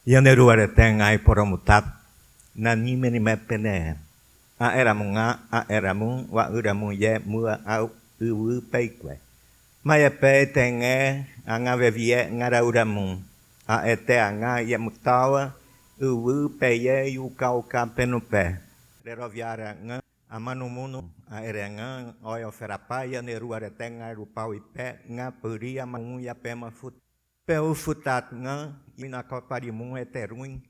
Yaneru areteng ai poromutat nani menimepene a eramun wa uramun ye mua au uwu peikwe maya pe tenge anga vevie ngara uramun a ete anga ye mutawa uwu peye yu kau kampenupe reroviara nga amanumunu a erenga oyo ferapa yaneru areteng ai rupau ipe nga peria mangu ya pema fut peu futat nga ina koparimun eterun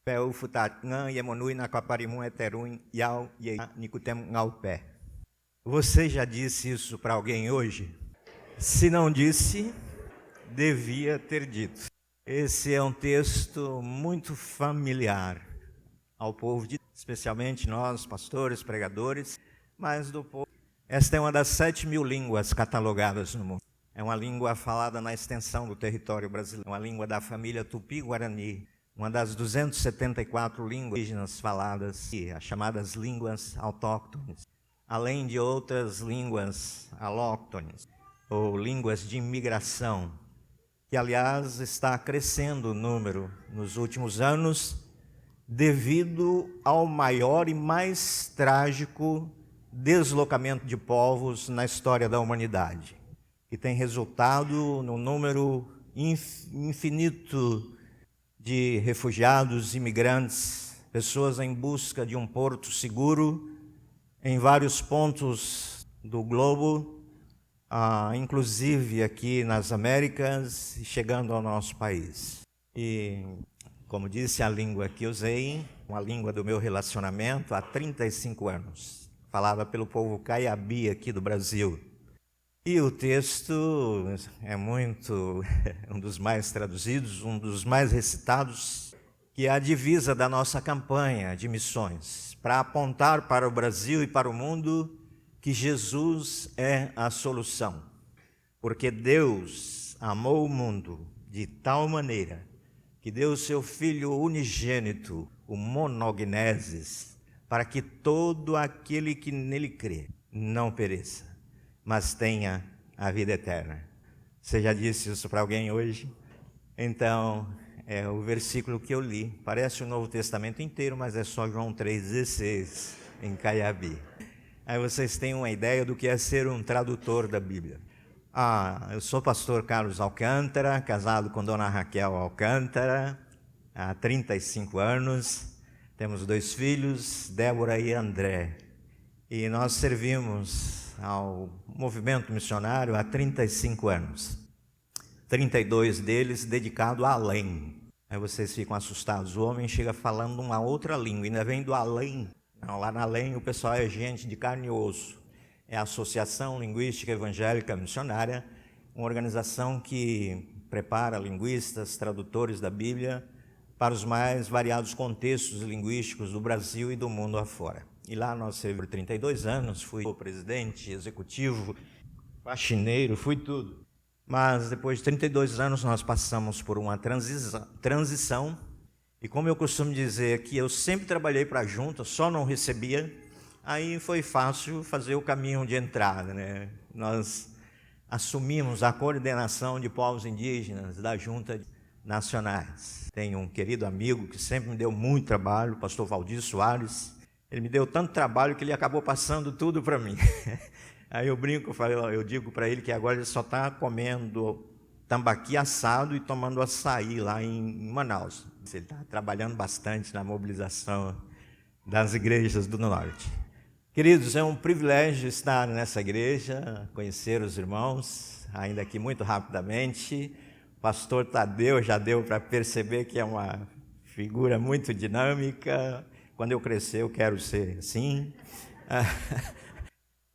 peu futat nga yemonui na koparimun eterun yau ye nikutem ngaupe. Você já disse isso para alguém hoje? Se não disse, devia ter dito. Esse é um texto muito familiar ao povo de Deus, especialmente nós, pastores, pregadores, mas do povo. Esta é uma das 7.000 línguas catalogadas no mundo. É uma língua falada na extensão do território brasileiro, uma língua da família Tupi-Guarani, uma das 274 línguas indígenas faladas, as chamadas línguas autóctones, além de outras línguas alóctones, ou línguas de imigração, que, aliás, está crescendo o número nos últimos anos, devido ao maior e mais trágico deslocamento de povos na história da humanidade, que tem resultado no número infinito de refugiados, imigrantes, pessoas em busca de um porto seguro em vários pontos do globo, inclusive aqui nas Américas, chegando ao nosso país. E, como disse a língua que usei, uma língua do meu relacionamento há 35 anos, falada pelo povo caiabi aqui do Brasil. E o texto é um dos mais traduzidos, um dos mais recitados, que é a divisa da nossa campanha de missões, para apontar para o Brasil e para o mundo que Jesus é a solução. Porque Deus amou o mundo de tal maneira que deu o seu Filho unigênito, o monogneses, para que todo aquele que nele crê não pereça, mas tenha a vida eterna. Você já disse isso para alguém hoje? Então, é o versículo que eu li. Parece o Novo Testamento inteiro, mas é só João 3,16, em caiabi. Aí vocês têm uma ideia do que é ser um tradutor da Bíblia. Eu sou pastor Carlos Alcântara, casado com dona Raquel Alcântara, há 35 anos. Temos 2 filhos, Débora e André. E nós servimos ao movimento missionário há 35 anos. 32 deles dedicados a além. Aí vocês ficam assustados. O homem chega falando uma outra língua, ainda vem do além. Não, lá na além o pessoal é gente de carne e osso. É a Associação Linguística Evangélica Missionária, uma organização que prepara linguistas, tradutores da Bíblia para os mais variados contextos linguísticos do Brasil e do mundo afora. E lá nós servimos por 32 anos, fui o presidente, executivo, faxineiro, fui tudo. Mas depois de 32 anos nós passamos por uma transição. E como eu costumo dizer que eu sempre trabalhei para a junta, só não recebia, aí foi fácil fazer o caminho de entrada, né? Nós assumimos a coordenação de povos indígenas da Junta Nacionais. Tenho um querido amigo que sempre me deu muito trabalho, o pastor Valdir Soares. Ele me deu tanto trabalho que ele acabou passando tudo para mim. Aí eu digo para ele que agora ele só está comendo tambaqui assado e tomando açaí lá em Manaus. Ele está trabalhando bastante na mobilização das igrejas do Norte. Queridos, é um privilégio estar nessa igreja, conhecer os irmãos, ainda aqui muito rapidamente. O pastor Tadeu já deu para perceber que é uma figura muito dinâmica. Quando eu crescer, eu quero ser assim.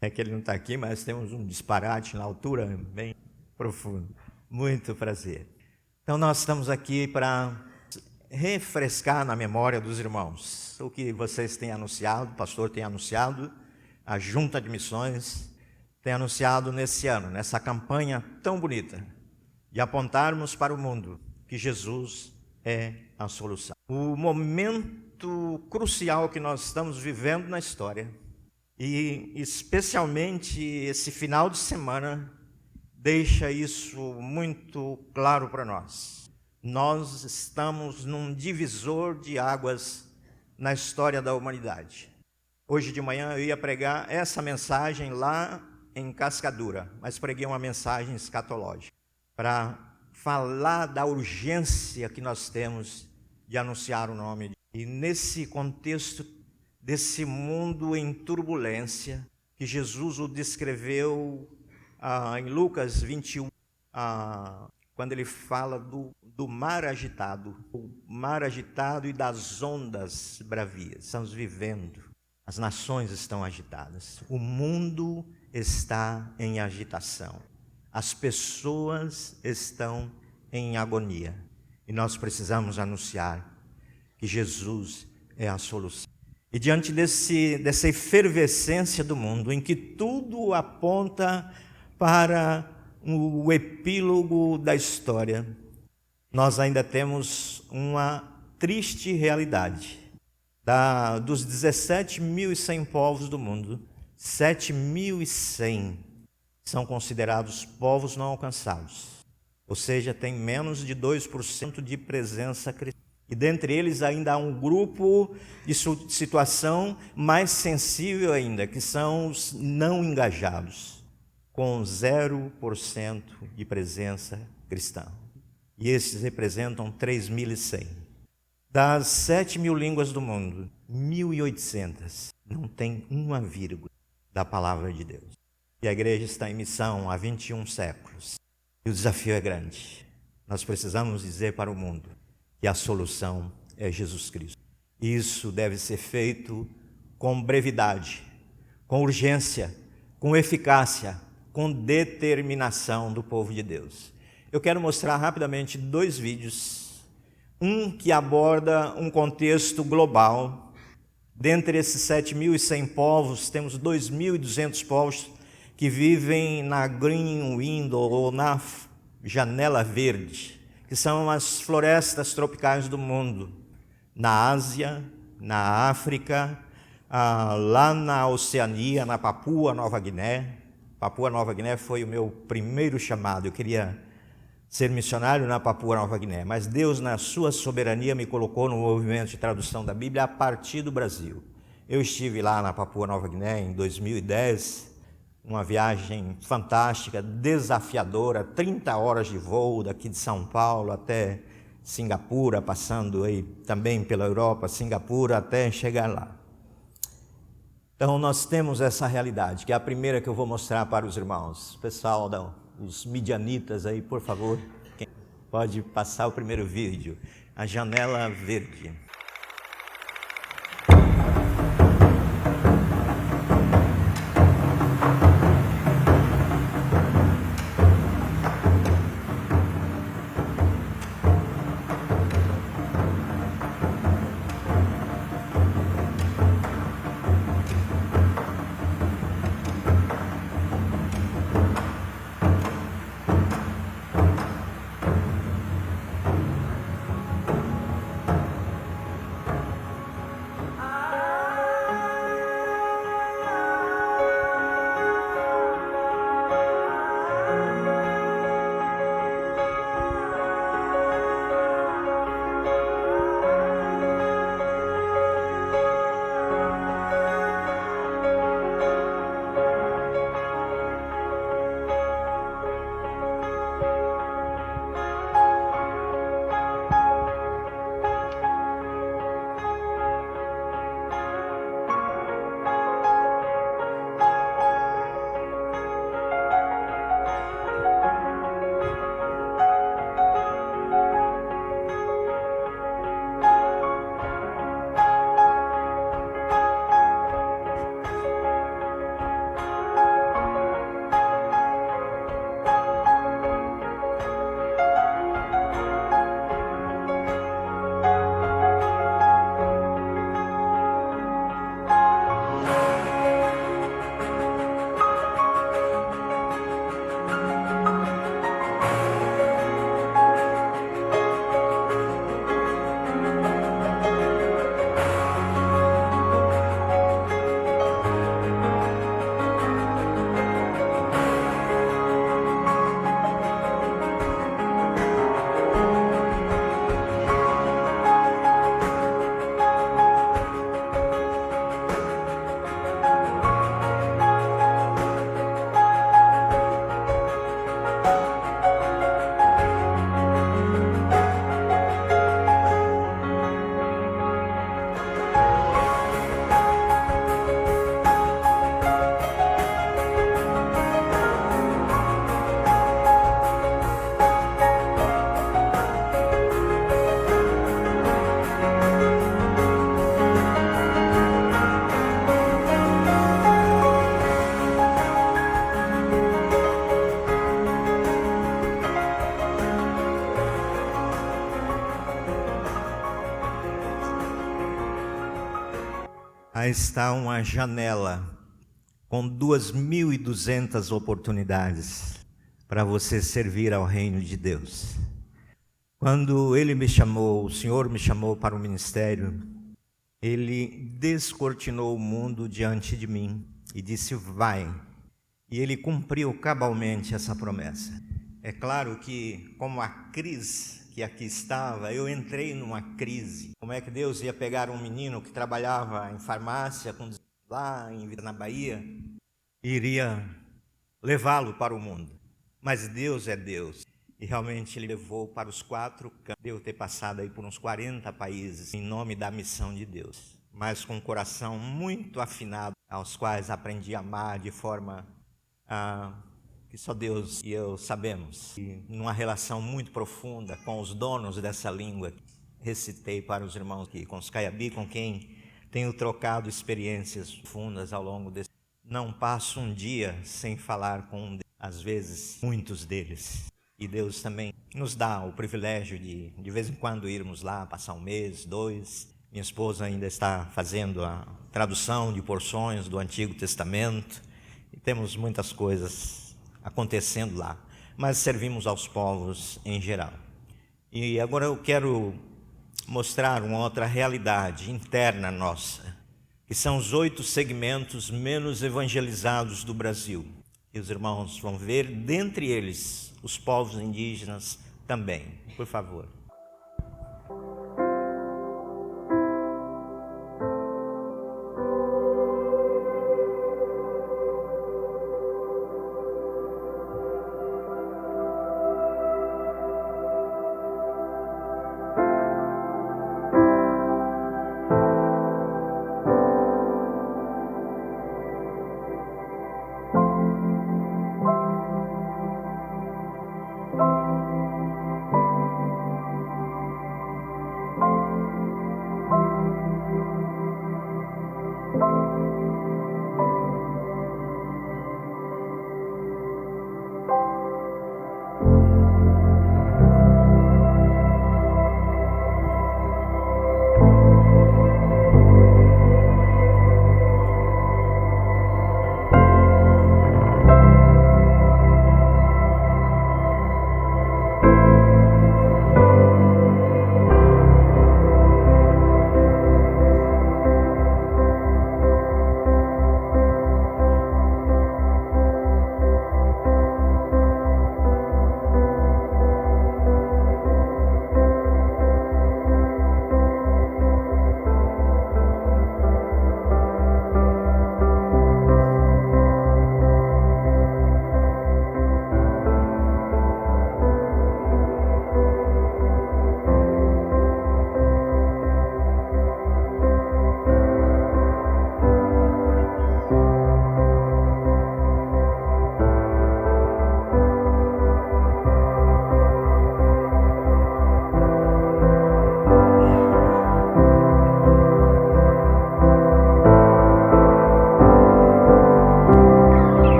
É que ele não está aqui, mas temos um disparate na altura bem profundo. Muito prazer. Então, nós estamos aqui para refrescar na memória dos irmãos o que vocês têm anunciado, o pastor tem anunciado, a Junta de Missões tem anunciado nesse ano, nessa campanha tão bonita, de apontarmos para o mundo que Jesus é a solução. O momento crucial que nós estamos vivendo na história, e especialmente esse final de semana, deixa isso muito claro para nós. Nós estamos num divisor de águas na história da humanidade. Hoje de manhã eu ia pregar essa mensagem lá em Cascadura, mas preguei uma mensagem escatológica para falar da urgência que nós temos de anunciar o nome de Deus. E nesse contexto desse mundo em turbulência, que Jesus o descreveu em Lucas 21, quando ele fala do mar agitado, o mar agitado e das ondas bravias. Estamos vivendo, as nações estão agitadas, o mundo está em agitação, as pessoas estão em agonia, e nós precisamos anunciar que Jesus é a solução. E diante dessa efervescência do mundo, em que tudo aponta para o epílogo da história, nós ainda temos uma triste realidade. Dos 17.100 povos do mundo, 7.100 são considerados povos não alcançados, ou seja, tem menos de 2% de presença cristã. E dentre eles ainda há um grupo de situação mais sensível ainda, que são os não engajados, com 0% de presença cristã. E esses representam 3.100. Das 7.000 línguas do mundo, 1.800 não tem uma vírgula da palavra de Deus. E a igreja está em missão há 21 séculos. E o desafio é grande. Nós precisamos dizer para o mundo que a solução é Jesus Cristo. Isso deve ser feito com brevidade, com urgência, com eficácia, com determinação do povo de Deus. Eu quero mostrar rapidamente 2 vídeos. Um que aborda um contexto global. Dentre esses 7.100 povos, temos 2.200 povos que vivem na Green Window ou na Janela Verde, que são as florestas tropicais do mundo, na Ásia, na África, lá na Oceania, na Papua Nova Guiné. Papua Nova Guiné foi o meu primeiro chamado. Eu queria ser missionário na Papua Nova Guiné, mas Deus, na sua soberania, me colocou no movimento de tradução da Bíblia a partir do Brasil. Eu estive lá na Papua Nova Guiné em 2010, uma viagem fantástica, desafiadora, 30 horas de voo daqui de São Paulo até Singapura, passando aí também pela Europa, Singapura, até chegar lá. Então nós temos essa realidade, que é a primeira que eu vou mostrar para os irmãos. Pessoal, os midianitas aí, por favor, quem pode passar o primeiro vídeo, a Janela Verde. Aí está uma janela com 2.200 oportunidades para você servir ao reino de Deus. Quando Ele me chamou, o Senhor me chamou para o ministério, Ele descortinou o mundo diante de mim e disse: vai. E Ele cumpriu cabalmente essa promessa. É claro que, como a crise que aqui estava, eu entrei numa crise. Como é que Deus ia pegar um menino que trabalhava em farmácia lá na Bahia e iria levá-lo para o mundo? Mas Deus é Deus. E realmente Ele levou para os 4 cantos. Devo ter passado aí por uns 40 países em nome da missão de Deus, mas com um coração muito afinado, aos quais aprendi a amar de forma que só Deus e eu sabemos. E numa relação muito profunda com os donos dessa língua, recitei para os irmãos aqui, com os Caiabi, com quem tenho trocado experiências profundas ao longo desse. Não passo um dia sem falar com, às vezes, muitos deles. E Deus também nos dá o privilégio de vez em quando irmos lá, passar um mês, 2. Minha esposa ainda está fazendo a tradução de porções do Antigo Testamento. E temos muitas coisas acontecendo lá, mas servimos aos povos em geral. E agora eu quero mostrar uma outra realidade interna nossa, que são os 8 segmentos menos evangelizados do Brasil. E os irmãos vão ver, dentre eles, os povos indígenas também. Por favor.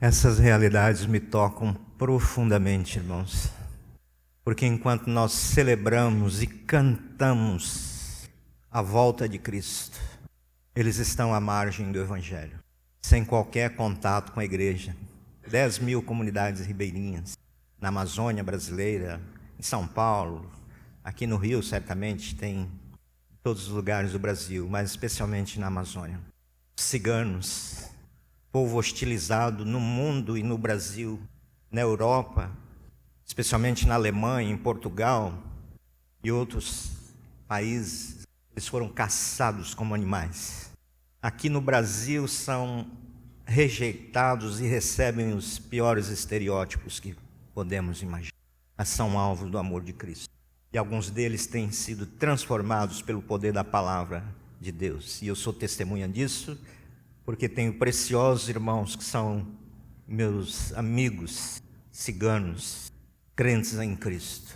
Essas realidades me tocam profundamente, irmãos, porque enquanto nós celebramos e cantamos a volta de Cristo, eles estão à margem do Evangelho, sem qualquer contato com a igreja. 10.000 comunidades ribeirinhas na Amazônia brasileira, em São Paulo, aqui no Rio, certamente tem em todos os lugares do Brasil, mas especialmente na Amazônia. Ciganos, povo hostilizado no mundo e no Brasil, na Europa, especialmente na Alemanha, em Portugal e outros países, eles foram caçados como animais. Aqui no Brasil são rejeitados e recebem os piores estereótipos que podemos imaginar, mas são alvos do amor de Cristo. E alguns deles têm sido transformados pelo poder da palavra de Deus. E eu sou testemunha disso, porque tenho preciosos irmãos que são meus amigos ciganos, crentes em Cristo.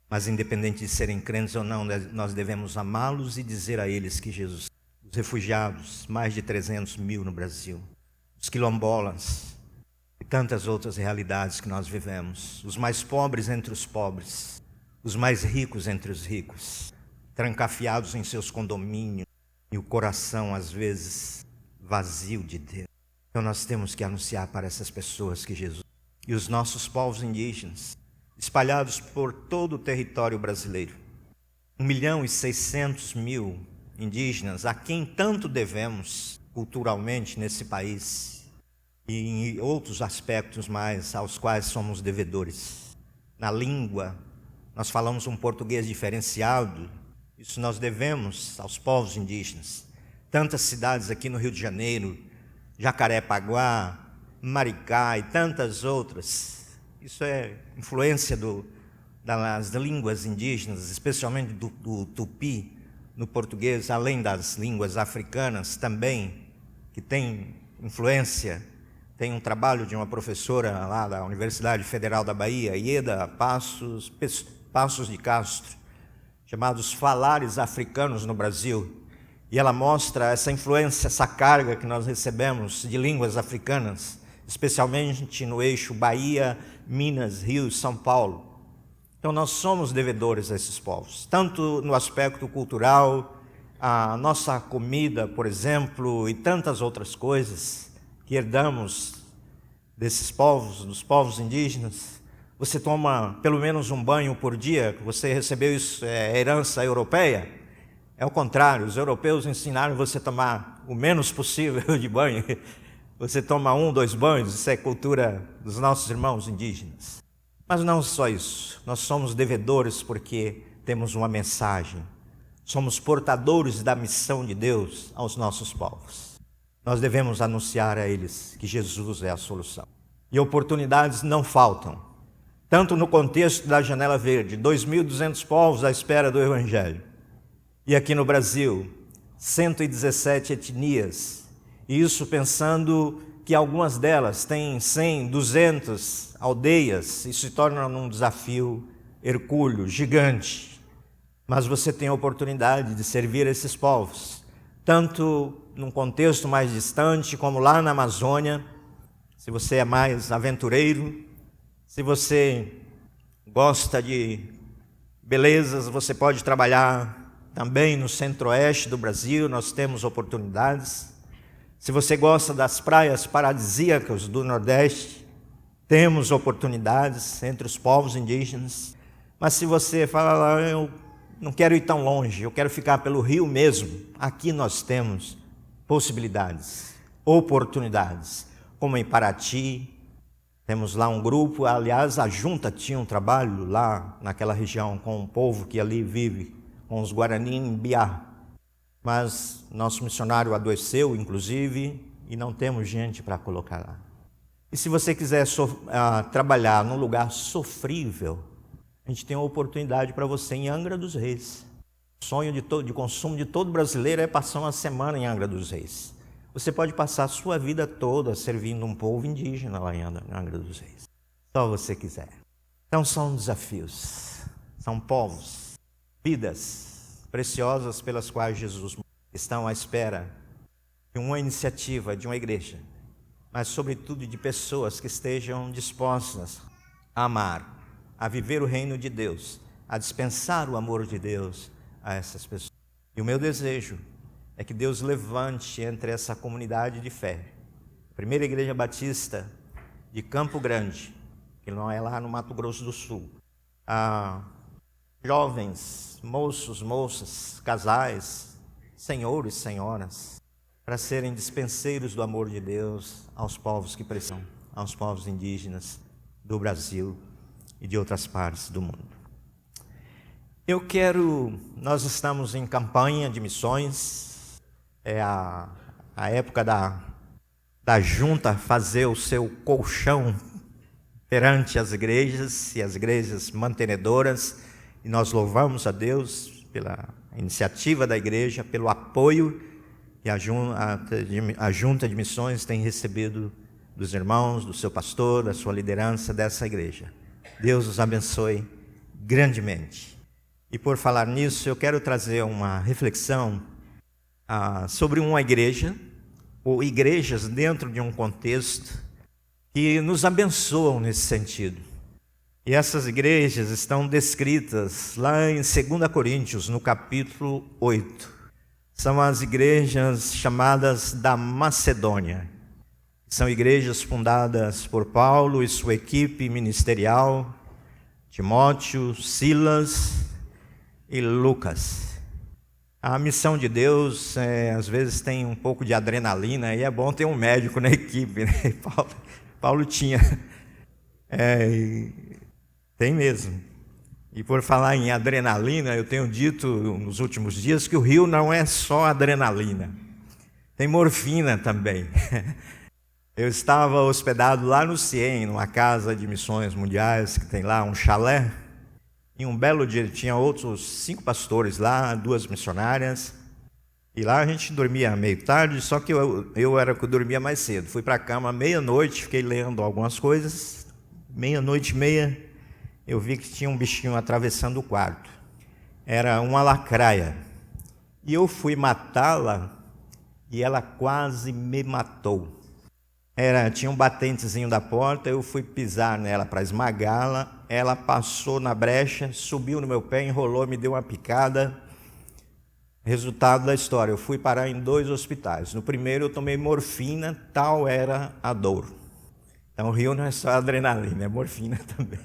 Mas independente de serem crentes ou não, nós devemos amá-los e dizer a eles que Jesus... Os refugiados, mais de 300.000 no Brasil, os quilombolas e tantas outras realidades que nós vivemos, os mais pobres entre os pobres, os mais ricos entre os ricos, trancafiados em seus condomínios e o coração às vezes vazio de Deus. Então nós temos que anunciar para essas pessoas que Jesus... E os nossos povos indígenas, espalhados por todo o território brasileiro, 1.600.000 indígenas, a quem tanto devemos culturalmente nesse país e em outros aspectos mais aos quais somos devedores. Na língua, nós falamos um português diferenciado, isso nós devemos aos povos indígenas. Tantas cidades aqui no Rio de Janeiro, Jacarepaguá, Maricá e tantas outras, isso é influência das línguas indígenas, especialmente do tupi no português, além das línguas africanas também, que tem influência. Tem um trabalho de uma professora lá da Universidade Federal da Bahia, Ieda Passos de Castro, chamados Falares Africanos no Brasil, e ela mostra essa influência, essa carga que nós recebemos de línguas africanas, especialmente no eixo Bahia, Minas, Rio, São Paulo. Então nós somos devedores a esses povos, tanto no aspecto cultural, a nossa comida, por exemplo, e tantas outras coisas que herdamos desses povos, dos povos indígenas. Você toma pelo menos um banho por dia, você recebeu isso, herança europeia. É o contrário, os europeus ensinaram você a tomar o menos possível de banho. Você toma 1, 2 banhos, isso é cultura dos nossos irmãos indígenas. Mas não só isso, nós somos devedores porque temos uma mensagem. Somos portadores da missão de Deus aos nossos povos. Nós devemos anunciar a eles que Jesus é a solução. E oportunidades não faltam. Tanto no contexto da Janela Verde, 2.200 povos à espera do Evangelho. E aqui no Brasil, 117 etnias. E isso pensando que algumas delas têm 100, 200 aldeias. Isso se torna um desafio hercúleo, gigante. Mas você tem a oportunidade de servir esses povos, tanto num contexto mais distante, como lá na Amazônia, se você é mais aventureiro, se você gosta de belezas, você pode trabalhar também no centro-oeste do Brasil, nós temos oportunidades. Se você gosta das praias paradisíacas do Nordeste, temos oportunidades entre os povos indígenas. Mas se você fala, eu não quero ir tão longe, eu quero ficar pelo Rio mesmo, aqui nós temos possibilidades, oportunidades, como em Paraty, temos lá um grupo, aliás, a junta tinha um trabalho lá naquela região com o povo que ali vive, com os Guarani Mbiá, mas nosso missionário adoeceu, inclusive, e não temos gente para colocar lá. E se você quiser trabalhar num lugar sofrível, a gente tem uma oportunidade para você em Angra dos Reis. O sonho de consumo de todo brasileiro é passar uma semana em Angra dos Reis. Você pode passar a sua vida toda servindo um povo indígena lá em Angra dos Reis. Só você quiser. Então são desafios, são povos, vidas preciosas pelas quais Jesus estão à espera de uma iniciativa de uma igreja mas sobretudo de pessoas que estejam dispostas a amar, a viver o reino de Deus, a dispensar o amor de Deus a essas pessoas. E o meu desejo é que Deus levante entre essa comunidade de fé, a primeira igreja batista de Campo Grande, que não é lá no Mato Grosso do Sul, jovens, moços, moças, casais, senhores, senhoras, para serem dispenseiros do amor de Deus aos povos que precisam, aos povos indígenas do Brasil e de outras partes do mundo. Nós estamos em campanha de missões, é a época da junta fazer o seu colchão perante as igrejas e as igrejas mantenedoras, e nós louvamos a Deus pela iniciativa da igreja, pelo apoio que a junta de missões tem recebido dos irmãos, do seu pastor, da sua liderança dessa igreja. Deus os abençoe grandemente. E por falar nisso, eu quero trazer uma reflexão sobre uma igreja, ou igrejas dentro de um contexto que nos abençoam nesse sentido. E essas igrejas estão descritas lá em 2 Coríntios, no capítulo 8. São as igrejas chamadas da Macedônia. São igrejas fundadas por Paulo e sua equipe ministerial, Timóteo, Silas e Lucas. A missão de Deus, às vezes tem um pouco de adrenalina, e é bom ter um médico na equipe, né? Paulo tinha. Tem mesmo. E por falar em adrenalina, eu tenho dito nos últimos dias que o Rio não é só adrenalina, tem morfina também. Eu estava hospedado lá no CIEM, numa casa de missões mundiais, que tem lá um chalé, e um belo dia tinha outros 5 pastores lá, 2 missionárias, e lá a gente dormia meio tarde, só que eu era que dormia mais cedo. Fui para a cama meia-noite, fiquei lendo algumas coisas, 00:30, eu vi que tinha um bichinho atravessando o quarto. Era uma lacraia. E eu fui matá-la e ela quase me matou. Tinha um batentezinho da porta, eu fui pisar nela para esmagá-la, ela passou na brecha, subiu no meu pé, enrolou, me deu uma picada. Resultado da história, eu fui parar em 2 hospitais. No primeiro eu tomei morfina, tal era a dor. Então o Rio não é só adrenalina, é morfina também.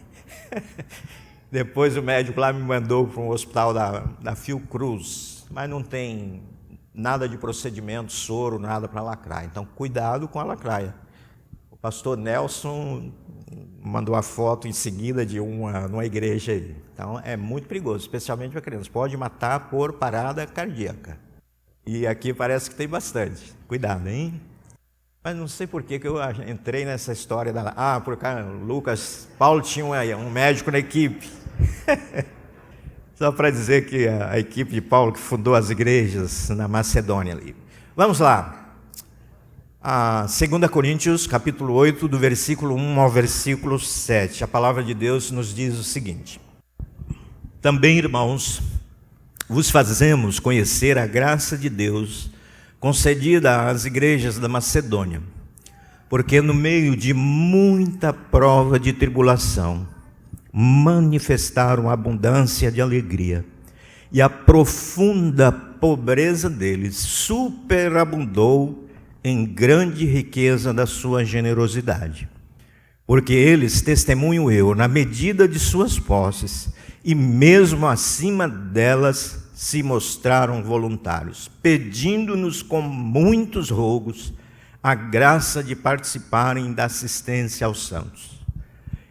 Depois o médico lá me mandou para um hospital da Fiocruz, mas não tem nada de procedimento, soro, nada para lacraia. Então cuidado com a lacraia. O pastor Nelson mandou a foto em seguida de numa igreja aí. Então é muito perigoso, especialmente para crianças. Pode matar por parada cardíaca. E aqui parece que tem bastante. Cuidado, hein? Mas não sei por que eu entrei nessa história porque Paulo tinha um médico na equipe. Só para dizer que a equipe de Paulo que fundou as igrejas na Macedônia ali. Vamos lá. 2 Coríntios, capítulo 8, do versículo 1 ao versículo 7. A palavra de Deus nos diz o seguinte: Também, irmãos, vos fazemos conhecer a graça de Deus concedida às igrejas da Macedônia, porque no meio de muita prova de tribulação, manifestaram abundância de alegria, e a profunda pobreza deles superabundou em grande riqueza da sua generosidade. Porque eles, testemunho eu, na medida de suas posses, e mesmo acima delas, se mostraram voluntários, pedindo-nos com muitos rogos a graça de participarem da assistência aos santos.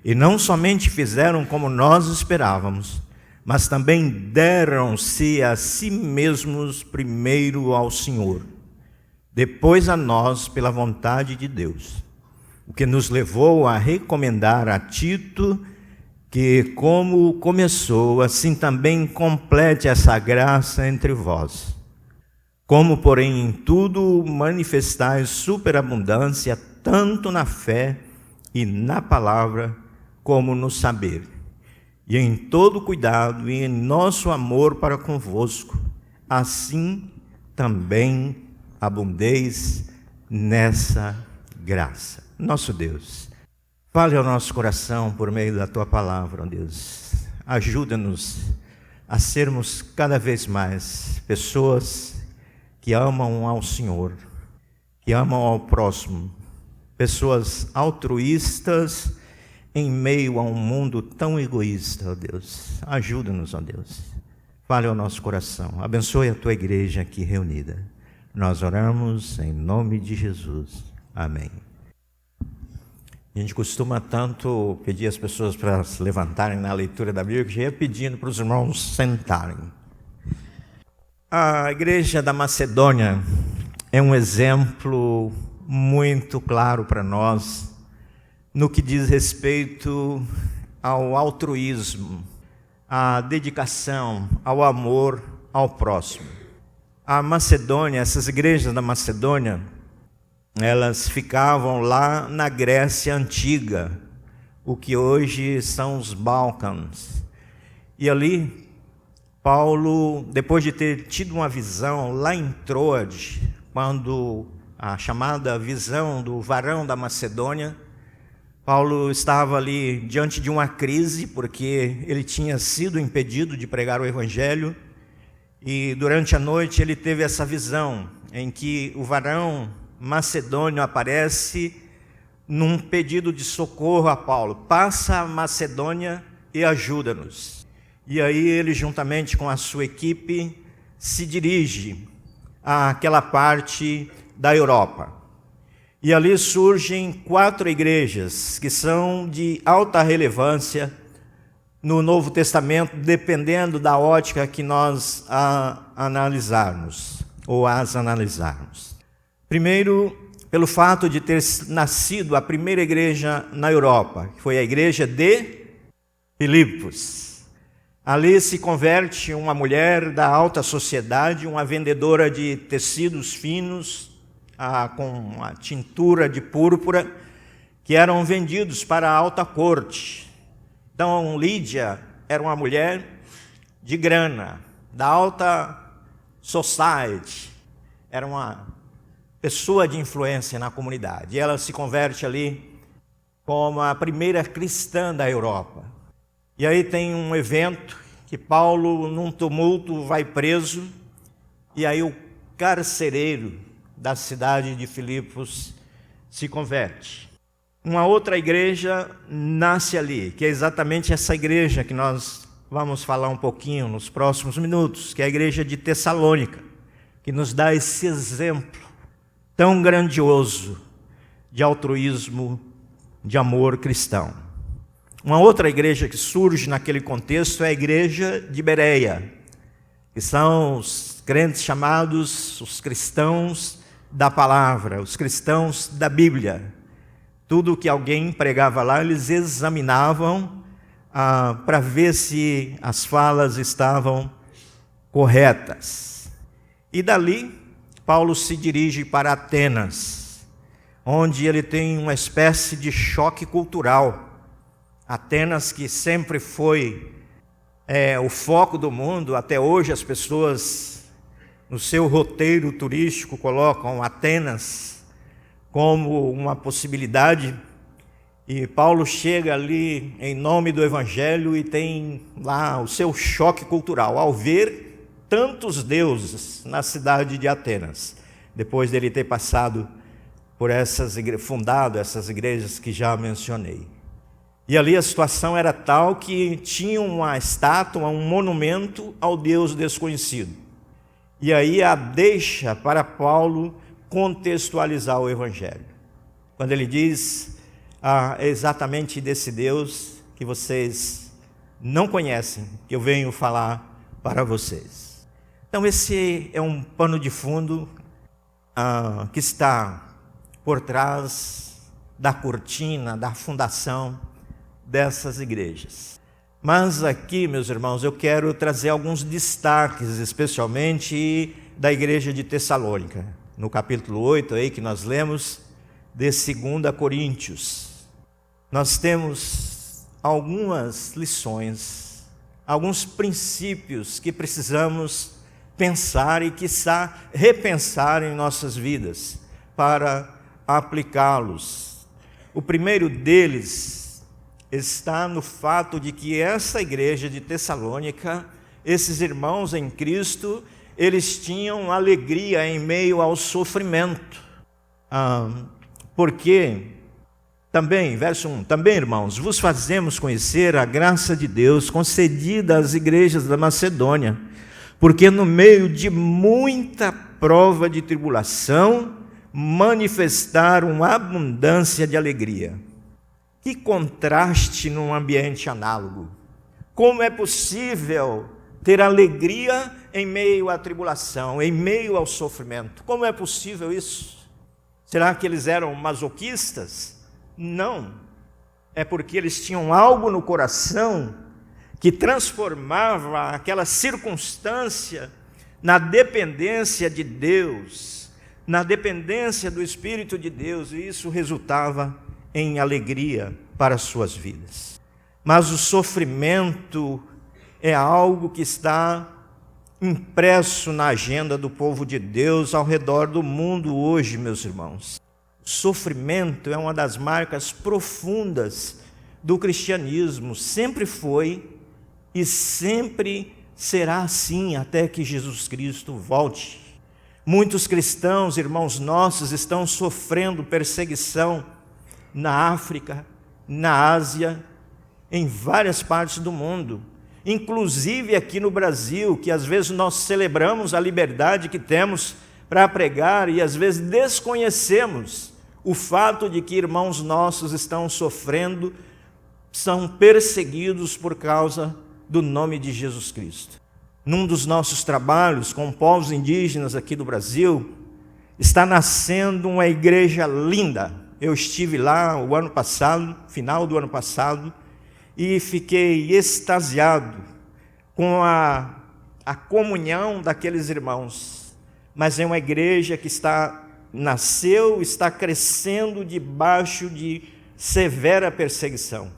E não somente fizeram como nós esperávamos, mas também deram-se a si mesmos primeiro ao Senhor, depois a nós pela vontade de Deus, o que nos levou a recomendar a Tito que, como começou, assim também complete essa graça entre vós. Como, porém, em tudo manifestais superabundância, tanto na fé e na palavra, como no saber, e em todo cuidado e em nosso amor para convosco, assim também abundeis nessa graça. Nosso Deus, fale ao nosso coração por meio da Tua palavra, ó Deus. Ajuda-nos a sermos cada vez mais pessoas que amam ao Senhor, que amam ao próximo, pessoas altruístas em meio a um mundo tão egoísta, ó Deus. Ajuda-nos, ó Deus. Fale ao nosso coração. Abençoe a Tua igreja aqui reunida. Nós oramos em nome de Jesus. Amém. A gente costuma tanto pedir às pessoas para se levantarem na leitura da Bíblia, que já ia pedindo para os irmãos sentarem. A igreja da Macedônia é um exemplo muito claro para nós no que diz respeito ao altruísmo, à dedicação, ao amor ao próximo. A Macedônia, essas igrejas da Macedônia, elas ficavam lá na Grécia Antiga, o que hoje são os Balcãs. E ali, Paulo, depois de ter tido uma visão lá em Troade, quando a chamada visão do varão da Macedônia, Paulo estava ali diante de uma crise, porque ele tinha sido impedido de pregar o Evangelho, e durante a noite ele teve essa visão, em que o varão macedônio aparece num pedido de socorro a Paulo: passa a Macedônia e ajuda-nos. E aí ele, juntamente com a sua equipe, se dirige àquela parte da Europa. E ali surgem 4 igrejas que são de alta relevância no Novo Testamento, dependendo da ótica que nós analisarmos, ou as analisarmos. Primeiro, pelo fato de ter nascido a primeira igreja na Europa, que foi a igreja de Filipos. Ali se converte uma mulher da alta sociedade, uma vendedora de tecidos finos, com a tintura de púrpura, que eram vendidos para a alta corte. Então, Lídia era uma mulher de grana, da alta society, era uma pessoa de influência na comunidade. E ela se converte ali como a primeira cristã da Europa. E aí tem um evento que Paulo, num tumulto, vai preso, e aí o carcereiro da cidade de Filipos se converte. Uma outra igreja nasce ali, que é exatamente essa igreja que nós vamos falar um pouquinho nos próximos minutos, que é a igreja de Tessalônica, que nos dá esse exemplo tão grandioso de altruísmo, de amor cristão. Uma outra igreja que surge naquele contexto é a igreja de Bereia, que são os crentes chamados os cristãos da palavra, os cristãos da Bíblia. Tudo que alguém pregava lá, eles examinavam para ver se as falas estavam corretas. E dali, Paulo se dirige para Atenas, onde ele tem uma espécie de choque cultural. Atenas, que sempre foi o foco do mundo, até hoje as pessoas no seu roteiro turístico colocam Atenas como uma possibilidade, e Paulo chega ali em nome do Evangelho e tem lá o seu choque cultural, ao ver tantos deuses na cidade de Atenas, depois dele ter passado por fundado essas igrejas que já mencionei. E ali a situação era tal que tinha uma estátua, um monumento ao Deus desconhecido. E aí a deixa para Paulo contextualizar o Evangelho, quando ele diz exatamente desse Deus que vocês não conhecem, que eu venho falar para vocês. Então esse é um pano de fundo que está por trás da cortina, da fundação dessas igrejas. Mas aqui, meus irmãos, eu quero trazer alguns destaques, especialmente da igreja de Tessalônica, no capítulo 8, aí que nós lemos, de 2 Coríntios. Nós temos algumas lições, alguns princípios que precisamos pensar e, quiçá, repensar em nossas vidas, para aplicá-los. O primeiro deles está no fato de que essa igreja de Tessalônica, esses irmãos em Cristo, eles tinham alegria em meio ao sofrimento. Porque também, verso 1, também, irmãos, vos fazemos conhecer a graça de Deus concedida às igrejas da Macedônia, porque no meio de muita prova de tribulação, manifestaram abundância de alegria. Que contraste num ambiente análogo! Como é possível ter alegria em meio à tribulação, em meio ao sofrimento? Como é possível isso? Será que eles eram masoquistas? Não. É porque eles tinham algo no coração que transformava aquela circunstância na dependência de Deus, na dependência do Espírito de Deus, e isso resultava em alegria para as suas vidas. Mas o sofrimento é algo que está impresso na agenda do povo de Deus ao redor do mundo hoje, meus irmãos. O sofrimento é uma das marcas profundas do cristianismo, sempre foi e sempre será assim até que Jesus Cristo volte. Muitos cristãos, irmãos nossos, estão sofrendo perseguição na África, na Ásia, em várias partes do mundo, inclusive aqui no Brasil, que às vezes nós celebramos a liberdade que temos para pregar e às vezes desconhecemos o fato de que irmãos nossos estão sofrendo, são perseguidos por causa do nome de Jesus Cristo. Num dos nossos trabalhos com povos indígenas aqui do Brasil, está nascendo uma igreja linda. Eu estive lá o ano passado, final do ano passado, e fiquei extasiado com a comunhão daqueles irmãos. Mas é uma igreja que nasceu, está crescendo debaixo de severa perseguição.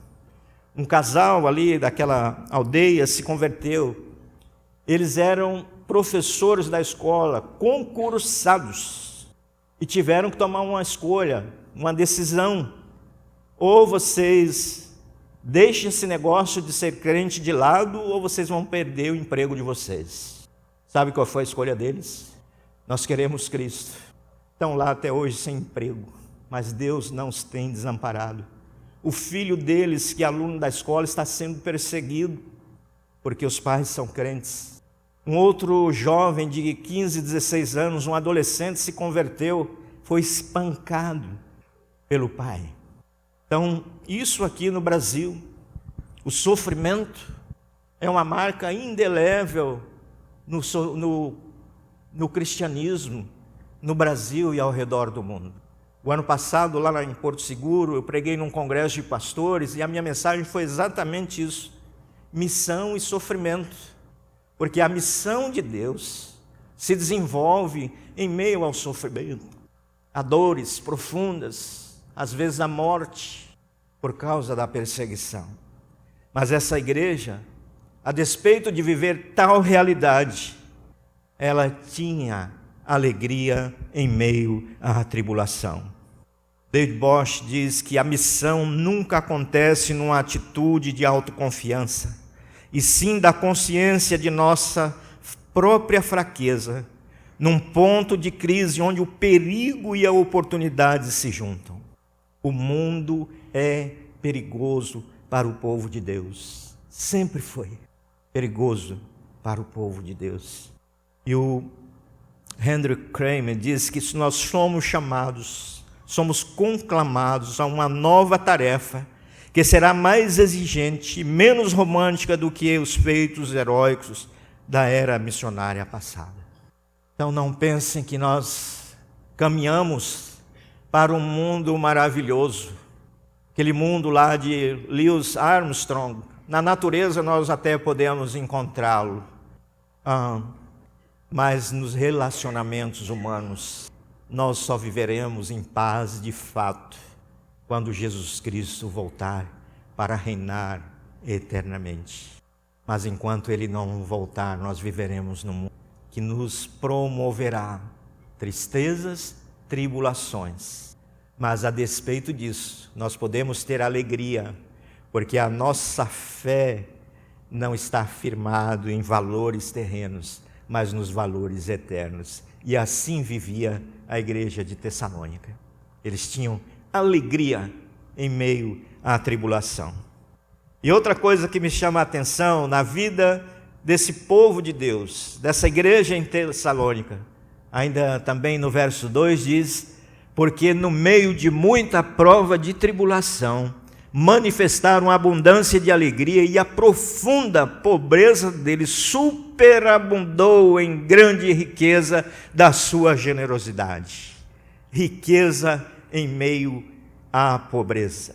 Um casal ali daquela aldeia se converteu. Eles eram professores da escola, concursados, e tiveram que tomar uma escolha, uma decisão. Ou vocês deixem esse negócio de ser crente de lado, ou vocês vão perder o emprego de vocês. Sabe qual foi a escolha deles? Nós queremos Cristo. Estão lá até hoje sem emprego, mas Deus não os tem desamparado. O filho deles, que é aluno da escola, está sendo perseguido, porque os pais são crentes. Um outro jovem de 15, 16 anos, um adolescente, se converteu, foi espancado pelo pai. Então, isso aqui no Brasil, o sofrimento é uma marca indelével no cristianismo, no Brasil e ao redor do mundo. O ano passado, lá em Porto Seguro, eu preguei num congresso de pastores e a minha mensagem foi exatamente isso: missão e sofrimento. Porque a missão de Deus se desenvolve em meio ao sofrimento, a dores profundas, às vezes a morte, por causa da perseguição. Mas essa igreja, a despeito de viver tal realidade, ela tinha alegria em meio à tribulação. David Bosch diz que a missão nunca acontece numa atitude de autoconfiança, e sim da consciência de nossa própria fraqueza, num ponto de crise onde o perigo e a oportunidade se juntam. O mundo é perigoso para o povo de Deus, sempre foi perigoso para o povo de Deus. E o Hendrik Kramer diz que se nós somos chamados, somos conclamados a uma nova tarefa, que será mais exigente e menos romântica do que os feitos heróicos da era missionária passada. Então não pensem que nós caminhamos para um mundo maravilhoso, aquele mundo lá de Louis Armstrong. Na natureza nós até podemos encontrá-lo, mas nos relacionamentos humanos nós só viveremos em paz de fato quando Jesus Cristo voltar para reinar eternamente. Mas enquanto Ele não voltar, nós viveremos num mundo que nos promoverá tristezas, tribulações. Mas a despeito disso, nós podemos ter alegria, porque a nossa fé não está firmada em valores terrenos, mas nos valores eternos. E assim vivia a igreja de Tessalônica. Eles tinham alegria em meio à tribulação. E outra coisa que me chama a atenção na vida desse povo de Deus, dessa igreja em Tessalônica, ainda também no verso 2 diz: porque no meio de muita prova de tribulação, manifestaram abundância de alegria, e a profunda pobreza deles superabundou em grande riqueza da sua generosidade. Riqueza em meio à pobreza.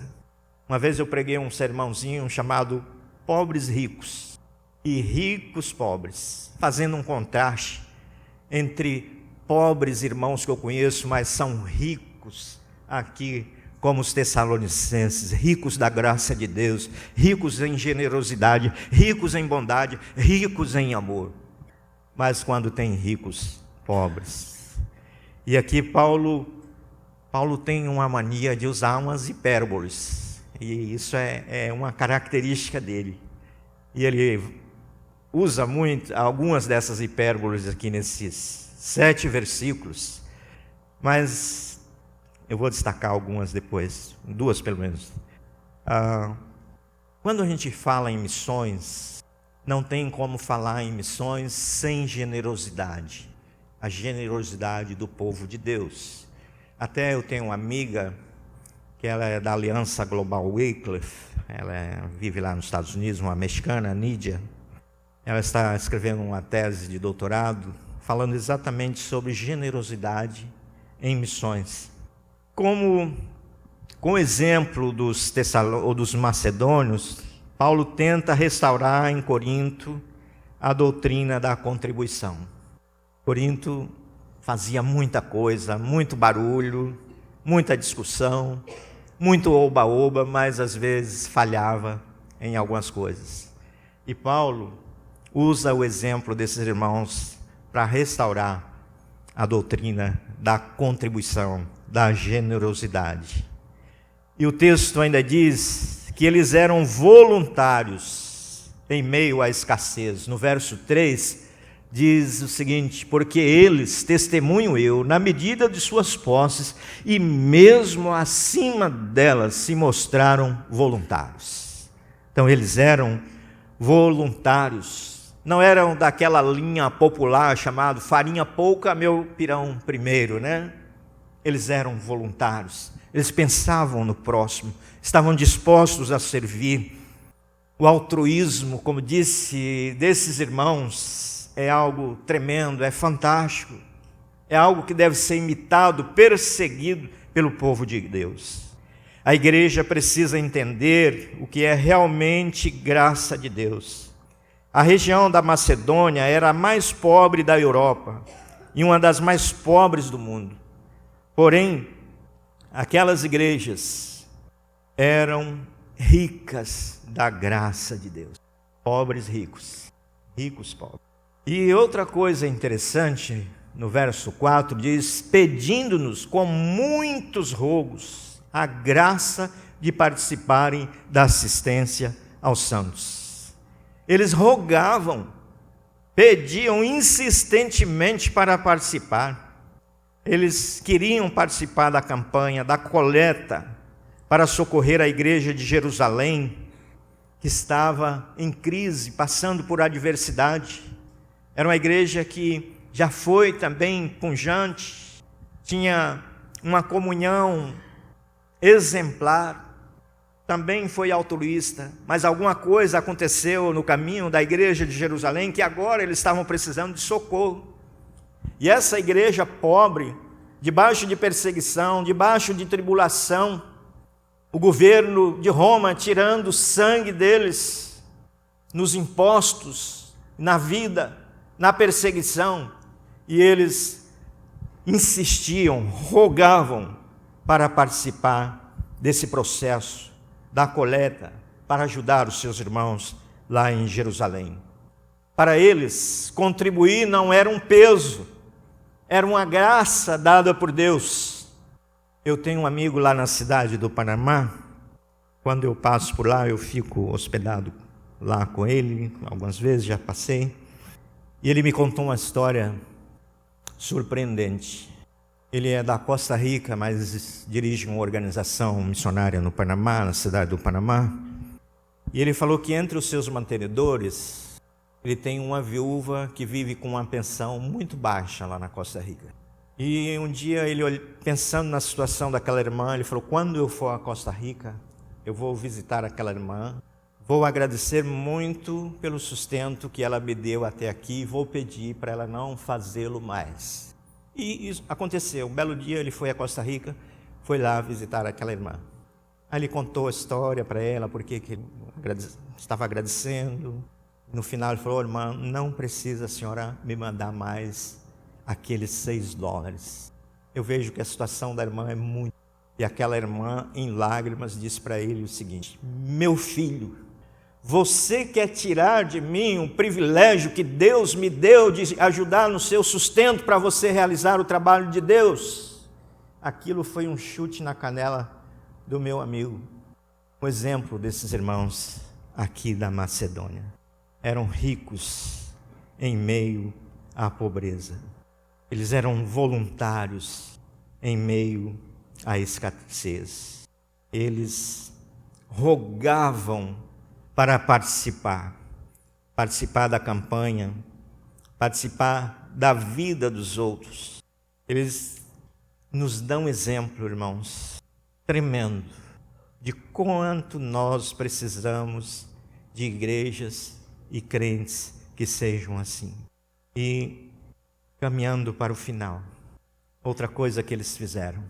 Uma vez eu preguei um sermãozinho chamado Pobres Ricos e Ricos Pobres, fazendo um contraste entre pobres irmãos que eu conheço, mas são ricos aqui, como os tessalonicenses, ricos da graça de Deus, ricos em generosidade, ricos em bondade, ricos em amor. Mas quando tem ricos pobres. E aqui Paulo tem uma mania de usar umas hipérboles, e isso é uma característica dele. E ele usa muito algumas dessas hipérboles aqui nesses 7 versículos, mas eu vou destacar algumas depois, 2 pelo menos. Quando a gente fala em missões, não tem como falar em missões sem generosidade, a generosidade do povo de Deus. Até eu tenho uma amiga, que ela é da Aliança Global Wycliffe, ela vive lá nos Estados Unidos, uma mexicana, Nídia. Ela está escrevendo uma tese de doutorado, falando exatamente sobre generosidade em missões. Com o exemplo dos macedônios, Paulo tenta restaurar em Corinto a doutrina da contribuição. Corinto fazia muita coisa, muito barulho, muita discussão, muito oba-oba, mas às vezes falhava em algumas coisas. E Paulo usa o exemplo desses irmãos para restaurar a doutrina da contribuição, da generosidade. E o texto ainda diz que eles eram voluntários em meio à escassez. No verso 3 diz o seguinte: porque eles, testemunho eu, na medida de suas posses e mesmo acima delas, se mostraram voluntários. Então eles eram voluntários, não eram daquela linha popular chamada farinha pouca, meu pirão primeiro, né? Eles eram voluntários, eles pensavam no próximo, estavam dispostos a servir. O altruísmo, como disse, desses irmãos é algo tremendo, é fantástico, é algo que deve ser imitado, perseguido pelo povo de Deus. A igreja precisa entender o que é realmente graça de Deus. A região da Macedônia era a mais pobre da Europa e uma das mais pobres do mundo. Porém, aquelas igrejas eram ricas da graça de Deus. Pobres ricos, ricos pobres. E outra coisa interessante, no verso 4 diz: pedindo-nos com muitos rogos a graça de participarem da assistência aos santos. Eles rogavam, pediam insistentemente para participar. Eles queriam participar da campanha, da coleta, para socorrer a igreja de Jerusalém, que estava em crise, passando por adversidade. Era uma igreja que já foi também pujante, tinha uma comunhão exemplar, também foi altruísta, mas alguma coisa aconteceu no caminho da igreja de Jerusalém, que agora eles estavam precisando de socorro. E essa igreja pobre, debaixo de perseguição, debaixo de tribulação, o governo de Roma tirando o sangue deles nos impostos, na vida, na perseguição, e eles insistiam, rogavam para participar desse processo da coleta, para ajudar os seus irmãos lá em Jerusalém. Para eles, contribuir não era um peso, era uma graça dada por Deus. Eu tenho um amigo lá na cidade do Panamá. Quando eu passo por lá, eu fico hospedado lá com ele. Algumas vezes já passei. E ele me contou uma história surpreendente. Ele é da Costa Rica, mas dirige uma organização missionária no Panamá, na cidade do Panamá. E ele falou que entre os seus mantenedores, ele tem uma viúva que vive com uma pensão muito baixa lá na Costa Rica. E um dia, ele pensando na situação daquela irmã, ele falou: quando eu for à Costa Rica, eu vou visitar aquela irmã, vou agradecer muito pelo sustento que ela me deu até aqui, vou pedir para ela não fazê-lo mais. E isso aconteceu. Um belo dia ele foi à Costa Rica, foi lá visitar aquela irmã. Aí ele contou a história para ela, porque que ele estava agradecendo. No final ele falou: irmã, não precisa a senhora me mandar mais aqueles $6. Eu vejo que a situação da irmã é muito... E aquela irmã, em lágrimas, disse para ele o seguinte: meu filho, você quer tirar de mim um privilégio que Deus me deu de ajudar no seu sustento para você realizar o trabalho de Deus? Aquilo foi um chute na canela do meu amigo. Um exemplo desses irmãos aqui da Macedônia. Eram ricos em meio à pobreza. Eles eram voluntários em meio à escassez. Eles rogavam para participar da campanha, participar da vida dos outros. Eles nos dão exemplo, irmãos, tremendo, de quanto nós precisamos de igrejas e crentes que sejam assim. E caminhando para o final, outra coisa que eles fizeram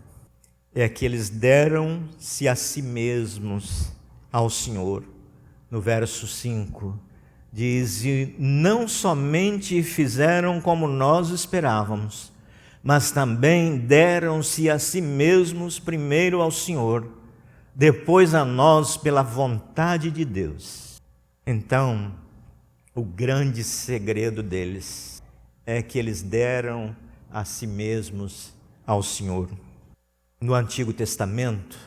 é que eles deram-se a si mesmos ao Senhor. No verso 5, diz: e não somente fizeram como nós esperávamos, mas também deram-se a si mesmos primeiro ao Senhor, depois a nós pela vontade de Deus. Então, o grande segredo deles é que eles deram a si mesmos ao Senhor. No Antigo Testamento,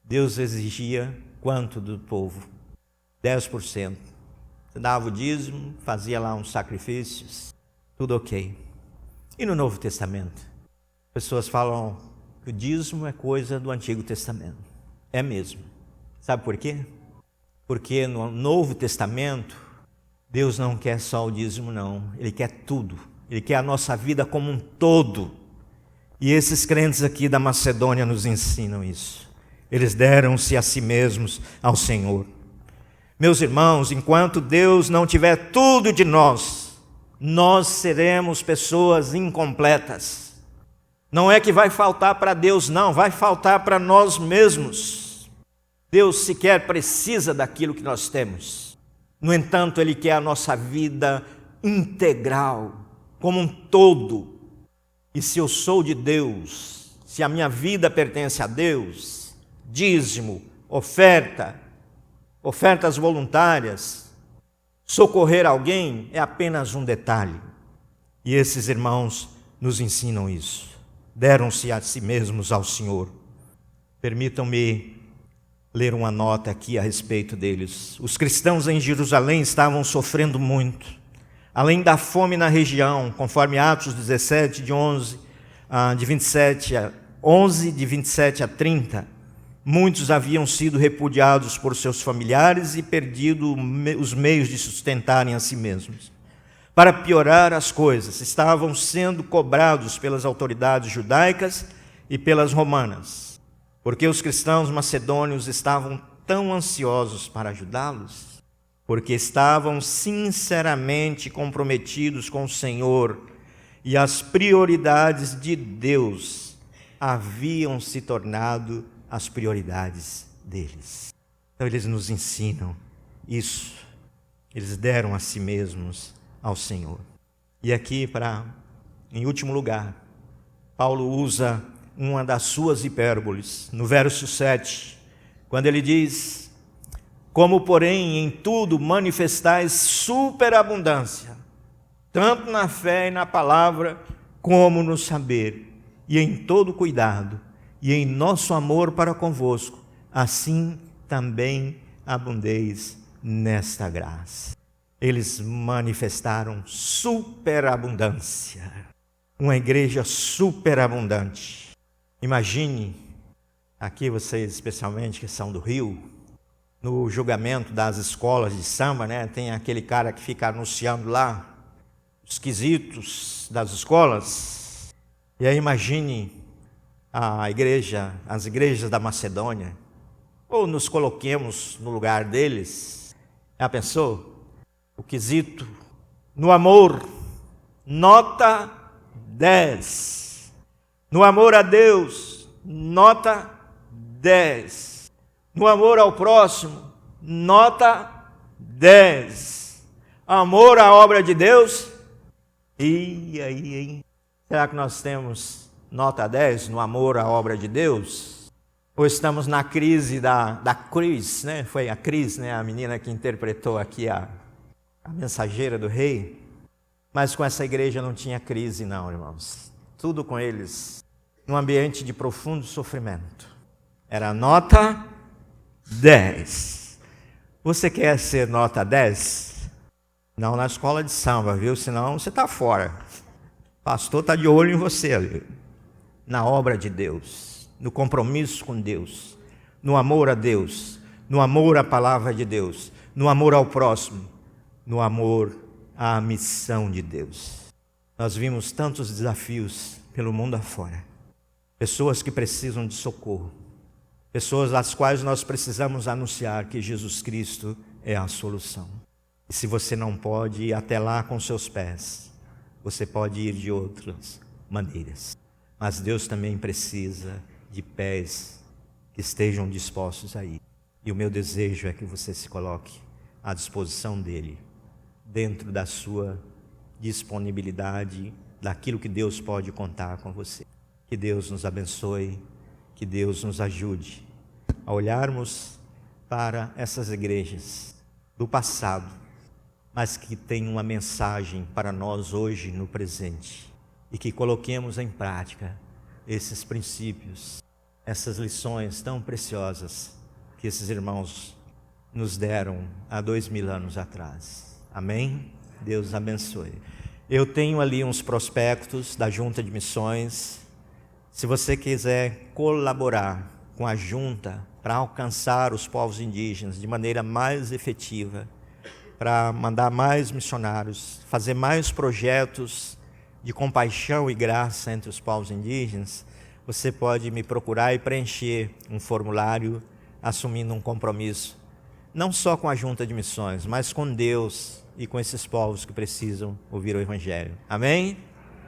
Deus exigia quanto do povo? 10%. Você dava o dízimo, fazia lá uns sacrifícios, tudo ok. E no Novo Testamento? Pessoas falam que o dízimo é coisa do Antigo Testamento. É mesmo. Sabe por quê? Porque no Novo Testamento, Deus não quer só o dízimo, não. Ele quer tudo. Ele quer a nossa vida como um todo. E esses crentes aqui da Macedônia nos ensinam isso. Eles deram-se a si mesmos ao Senhor. Meus irmãos, enquanto Deus não tiver tudo de nós, nós seremos pessoas incompletas. Não é que vai faltar para Deus, não, vai faltar para nós mesmos. Deus sequer precisa daquilo que nós temos. No entanto, Ele quer a nossa vida integral, como um todo. E se eu sou de Deus, se a minha vida pertence a Deus, dízimo, ofertas voluntárias, socorrer alguém é apenas um detalhe. E esses irmãos nos ensinam isso. Deram-se a si mesmos ao Senhor. Permitam-me ler uma nota aqui a respeito deles. Os cristãos em Jerusalém estavam sofrendo muito. Além da fome na região, conforme Atos 17, de 27 a 30, muitos haviam sido repudiados por seus familiares e perdido os meios de sustentarem a si mesmos. Para piorar as coisas, estavam sendo cobrados pelas autoridades judaicas e pelas romanas, porque os cristãos macedônios estavam tão ansiosos para ajudá-los, porque estavam sinceramente comprometidos com o Senhor e as prioridades de Deus haviam se tornado as prioridades deles. Então eles nos ensinam isso. Eles deram a si mesmos ao Senhor. E aqui, em último lugar, Paulo usa uma das suas hipérboles, no verso 7, quando ele diz: como porém em tudo manifestais superabundância, tanto na fé e na palavra, como no saber, e em todo cuidado, e em nosso amor para convosco, assim também abundeis nesta graça. Eles manifestaram superabundância, uma igreja superabundante. Imagine, aqui vocês especialmente que são do Rio, no julgamento das escolas de samba, né? Tem aquele cara que fica anunciando lá os quesitos das escolas. E aí imagine as igrejas da Macedônia, ou nos coloquemos no lugar deles. Já pensou? O quesito no amor, nota 10. No amor a Deus, nota 10. No amor ao próximo, nota 10. Amor à obra de Deus. E aí, hein? Será que nós temos nota 10 no amor à obra de Deus? Ou estamos na crise da Cris, né? Foi a Cris, né? A menina que interpretou aqui a mensageira do rei. Mas com essa igreja não tinha crise não, irmãos. Tudo com eles num ambiente de profundo sofrimento. Era nota 10. Você quer ser nota 10? Não na escola de samba, viu? Senão você está fora. O pastor está de olho em você ali. Na obra de Deus, no compromisso com Deus, no amor a Deus, no amor à palavra de Deus, no amor ao próximo, no amor à missão de Deus. Nós vimos tantos desafios pelo mundo afora. Pessoas que precisam de socorro. Pessoas às quais nós precisamos anunciar que Jesus Cristo é a solução. E se você não pode ir até lá com seus pés, você pode ir de outras maneiras. Mas Deus também precisa de pés que estejam dispostos a ir. E o meu desejo é que você se coloque à disposição dele, dentro da sua disponibilidade, daquilo que Deus pode contar com você. Que Deus nos abençoe, que Deus nos ajude a olharmos para essas igrejas do passado, mas que têm uma mensagem para nós hoje no presente, e que coloquemos em prática esses princípios, essas lições tão preciosas que esses irmãos nos deram há 2000 anos atrás. Amém? Deus abençoe. Eu tenho ali uns prospectos da Junta de Missões. Se você quiser colaborar com a Junta para alcançar os povos indígenas de maneira mais efetiva, para mandar mais missionários, fazer mais projetos de compaixão e graça entre os povos indígenas, você pode me procurar e preencher um formulário assumindo um compromisso, não só com a Junta de Missões, mas com Deus e com esses povos que precisam ouvir o Evangelho. Amém?